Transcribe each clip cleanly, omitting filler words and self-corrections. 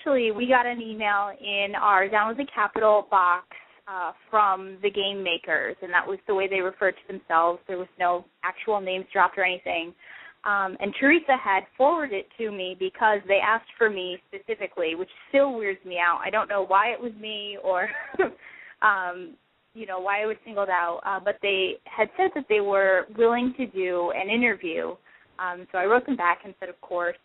essentially, we got an email in our Down with the Capital box from the game makers, and that was the way they referred to themselves. There was no actual names dropped or anything. And Theresa had forwarded it to me because they asked for me specifically, which still weirds me out. I don't know why it was me or, why I was singled out, but they had said that they were willing to do an interview. So I wrote them back and said, of course,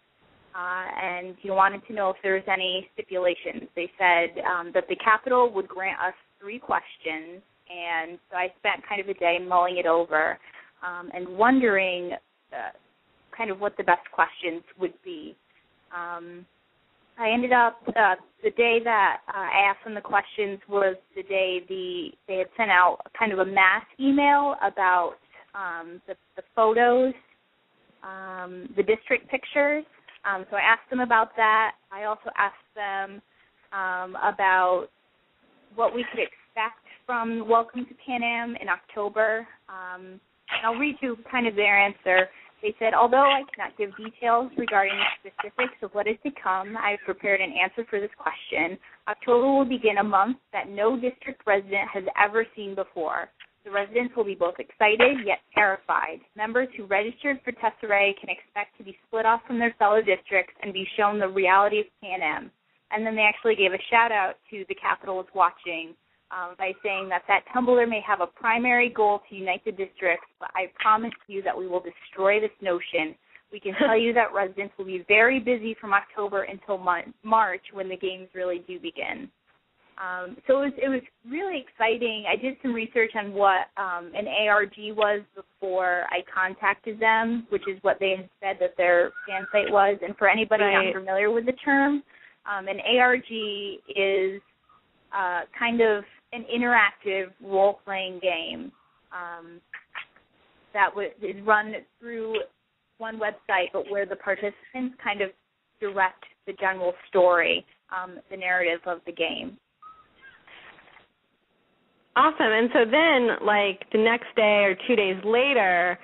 and you wanted to know if there was any stipulations. They said that the Capitol would grant us 3 questions, and so I spent kind of a day mulling it over and wondering kind of what the best questions would be. I ended up, the day that I asked them the questions was the day they had sent out kind of a mass email about the photos, the district pictures. So I asked them about that. I also asked them about what we could expect from Welcome to Pan Am in October. And I'll read you kind of their answer. They said, although I cannot give details regarding the specifics of what is to come, I have prepared an answer for this question. October will begin a month that no district resident has ever seen before. The residents will be both excited yet terrified. Members who registered for Tesserae can expect to be split off from their fellow districts and be shown the reality of Pan Am. And then they actually gave a shout-out to the Capitol is watching by saying that Tumblr may have a primary goal to unite the districts, but I promise you that we will destroy this notion. We can tell you that residents will be very busy from October until March when the games really do begin. So it was really exciting. I did some research on what an ARG was before I contacted them, which is what they had said that their fan site was. And for anybody not familiar with the term, an ARG is kind of an interactive role-playing game that is run through one website, but where the participants kind of direct the general story, the narrative of the game. Awesome. And so then, like, the next day or 2 days later,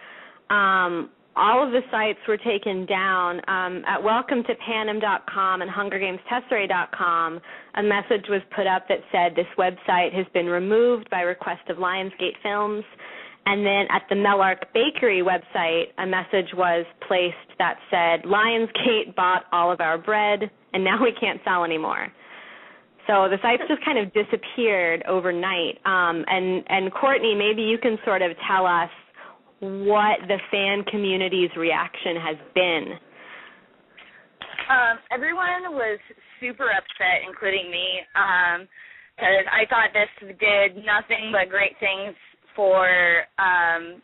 all of the sites were taken down. At welcometopanem.com and hungergamestesserae.com, a message was put up that said this website has been removed by request of Lionsgate Films. And then at the Mellark Bakery website, a message was placed that said, Lionsgate bought all of our bread, and now we can't sell anymore. So the sites just kind of disappeared overnight. And Courtney, maybe you can sort of tell us what the fan community's reaction has been. Everyone was super upset, including me, because I thought this did nothing but great things for the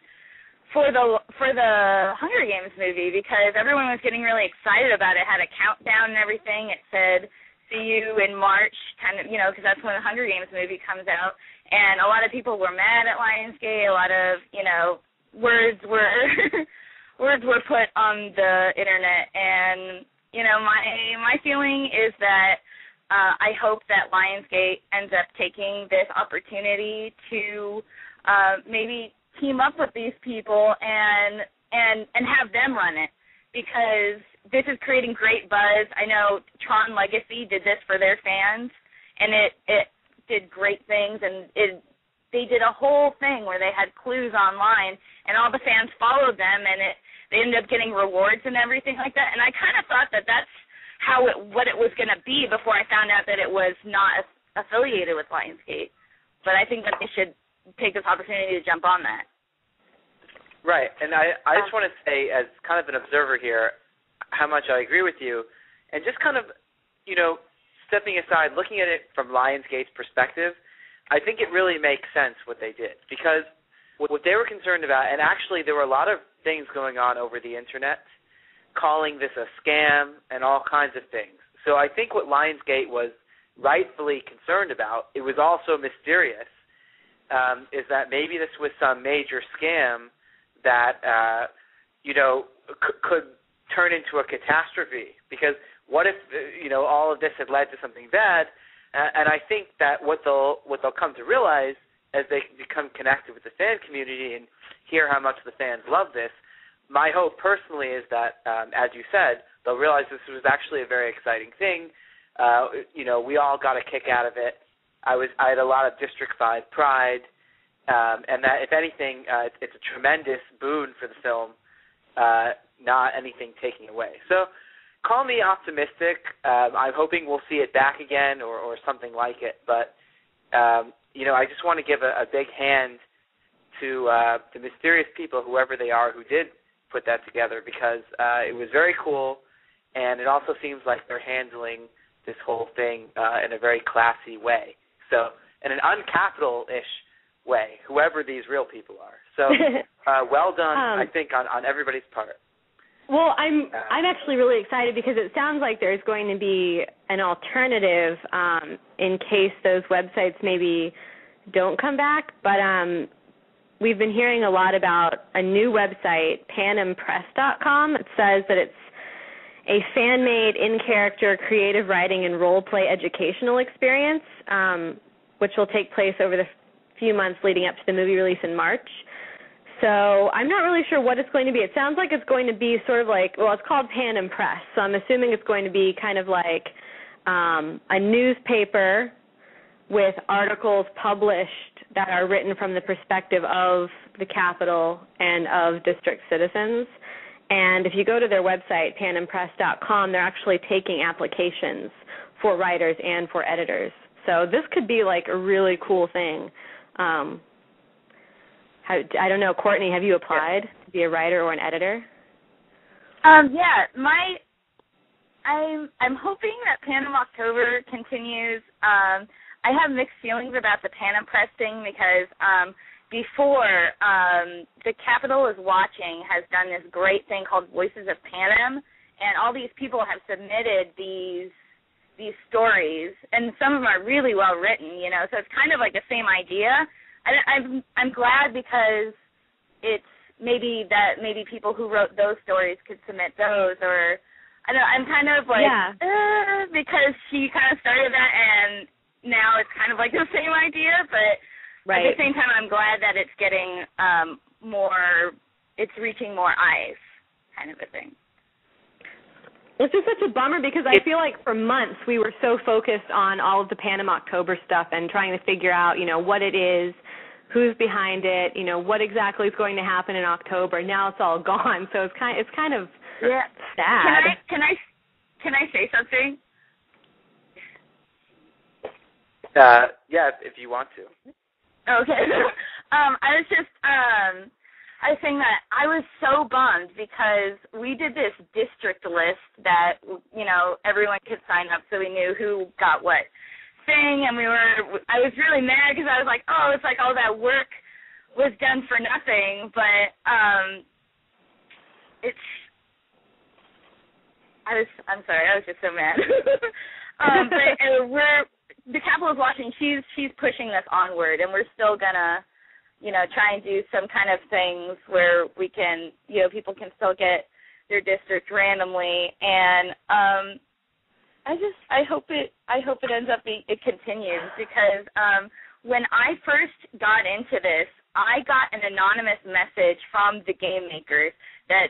Hunger Games movie, because everyone was getting really excited about it. It had a countdown and everything. It said, see you in March, kind of, because that's when the Hunger Games movie comes out. And a lot of people were mad at Lionsgate. A lot of, words were words were put on the internet. And, my feeling is that I hope that Lionsgate ends up taking this opportunity to maybe team up with these people and have them run it, because this is creating great buzz. I know Tron Legacy did this for their fans, and it did great things, and they did a whole thing where they had clues online, and all the fans followed them, and they ended up getting rewards and everything like that. And I kind of thought that that's what it was going to be before I found out that it was not affiliated with Lionsgate. But I think that they should take this opportunity to jump on that. Right, and I just want to say, as kind of an observer here, how much I agree with you, and just kind of, stepping aside, looking at it from Lionsgate's perspective, I think it really makes sense what they did, because what they were concerned about, and actually there were a lot of things going on over the internet, calling this a scam and all kinds of things. So I think what Lionsgate was rightfully concerned about, it was also mysterious, is that maybe this was some major scam that, could turn into a catastrophe, because what if, all of this had led to something bad? And I think that what they'll come to realize as they become connected with the fan community and hear how much the fans love this, my hope personally is that, as you said, they'll realize this was actually a very exciting thing. We all got a kick out of it. I had a lot of District 5 pride, and that, if anything, it's a tremendous boon for the film, not anything taking away. So call me optimistic. I'm hoping we'll see it back again or something like it. But, I just want to give a big hand to the mysterious people, whoever they are, who did put that together, because it was very cool, and it also seems like they're handling this whole thing in a very classy way. So, in an uncapital-ish way, whoever these real people are. So, well done, I think, on everybody's part. Well, I'm actually really excited because it sounds like there's going to be an alternative in case those websites maybe don't come back. But we've been hearing a lot about a new website, PanemPress.com. It says that it's a fan-made, in-character, creative writing and role-play educational experience, which will take place over the few months leading up to the movie release in March. So I'm not really sure what it's going to be. It sounds like it's going to be sort of like, well, it's called Panem Press, so I'm assuming it's going to be kind of like a newspaper with articles published that are written from the perspective of the Capitol and of district citizens. And if you go to their website, panempress.com, they're actually taking applications for writers and for editors. So this could be like a really cool thing. I don't know, Courtney, have you applied to be a writer or an editor? I'm hoping that PanemOctober continues. I have mixed feelings about the Panem Press thing because before the Capitol is Watching has done this great thing called Voices of Panem, and all these people have submitted these stories, and some of them are really well written, so it's kind of like the same idea. I'm glad because it's maybe people who wrote those stories could submit those, or I don't know, I'm kind of like because she kind of started that, and now it's kind of like the same idea, but at the same time I'm glad that it's getting it's reaching more eyes, kind of a thing. It's just such a bummer because I feel like for months we were so focused on all of the PanemOctober stuff and trying to figure out, what it is, who's behind it, what exactly is going to happen in October. Now it's all gone, so it's kind of sad. Can I say something? Yeah, if you want to. Okay. I was saying that I was so bummed because we did this district list that, everyone could sign up so we knew who got what thing, and I was really mad because I was like, oh, it's like all that work was done for nothing, but I'm sorry, I was just so mad. But the Capitol is Watching, she's pushing this onward, and we're still gonna try and do some kind of things where we can, people can still get their district randomly, and I hope it ends up it continues because when I first got into this, I got an anonymous message from the game makers that,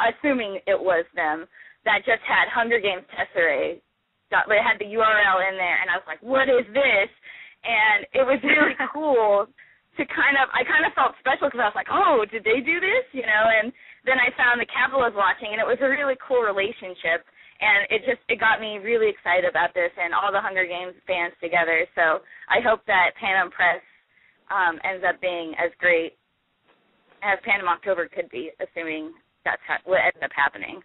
assuming it was them, that just had Hunger Games Tesserae. They had the URL in there, and I was like, what is this? And it was really cool. I kind of felt special because I was like, oh, did they do this? And then I found the Capitol is Watching, and it was a really cool relationship, and it got me really excited about this and all the Hunger Games fans together. So I hope that Panem Press ends up being as great as PanemOctober could be, assuming that's what ends up happening.